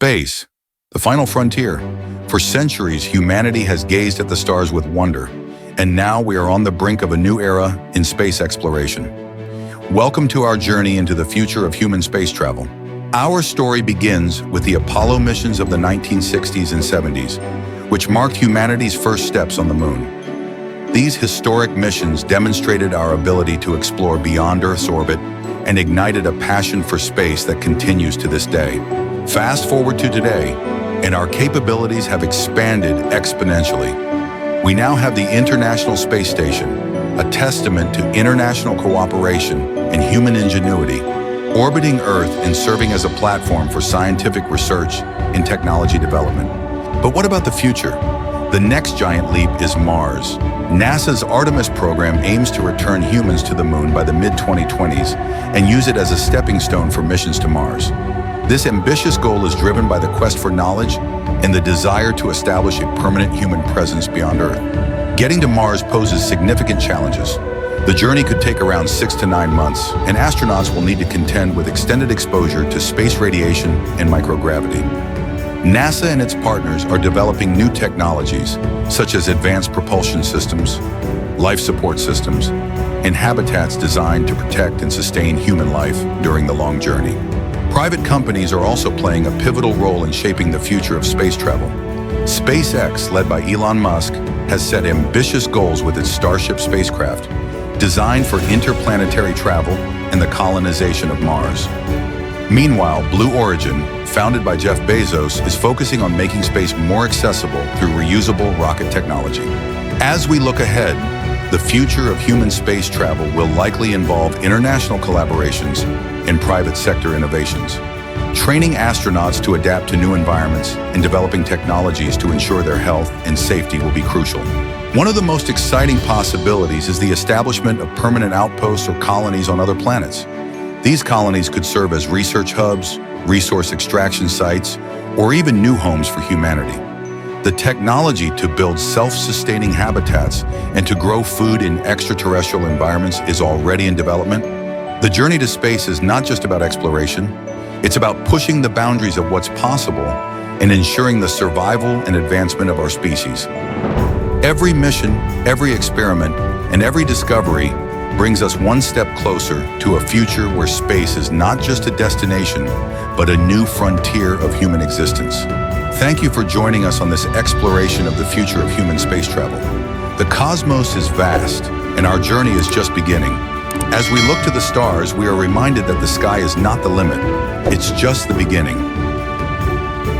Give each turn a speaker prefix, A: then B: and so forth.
A: Space, the final frontier. For centuries, humanity has gazed at the stars with wonder, and now we are on the brink of a new era in space exploration. Welcome to our journey into the future of human space travel. Our story begins with the Apollo missions of the 1960s and 70s, which marked humanity's first steps on the moon. These historic missions demonstrated our ability to explore beyond Earth's orbit and ignited a passion for space that continues to this day. Fast forward to today, and our capabilities have expanded exponentially. We now have the International Space Station, a testament to international cooperation and human ingenuity, orbiting Earth and serving as a platform for scientific research and technology development. But what about the future? The next giant leap is Mars. NASA's Artemis program aims to return humans to the moon by the mid-2020s and use it as a stepping stone for missions to Mars. This ambitious goal is driven by the quest for knowledge and the desire to establish a permanent human presence beyond Earth. Getting to Mars poses significant challenges. The journey could take around 6 to 9 months, and astronauts will need to contend with extended exposure to space radiation and microgravity. NASA and its partners are developing new technologies, such as advanced propulsion systems, life support systems, and habitats designed to protect and sustain human life during the long journey. Private companies are also playing a pivotal role in shaping the future of space travel. SpaceX, led by Elon Musk, has set ambitious goals with its Starship spacecraft, designed for interplanetary travel and the colonization of Mars. Meanwhile, Blue Origin, founded by Jeff Bezos, is focusing on making space more accessible through reusable rocket technology. As we look ahead, the future of human space travel will likely involve international collaborations and private sector innovations. Training astronauts to adapt to new environments and developing technologies to ensure their health and safety will be crucial. One of the most exciting possibilities is the establishment of permanent outposts or colonies on other planets. These colonies could serve as research hubs, resource extraction sites, or even new homes for humanity. The technology to build self-sustaining habitats and to grow food in extraterrestrial environments is already in development. The journey to space is not just about exploration, it's about pushing the boundaries of what's possible and ensuring the survival and advancement of our species. Every mission, every experiment, and every discovery brings us one step closer to a future where space is not just a destination, but a new frontier of human existence. Thank you for joining us on this exploration of the future of human space travel. The cosmos is vast, and our journey is just beginning. As we look to the stars, we are reminded that the sky is not the limit. It's just the beginning.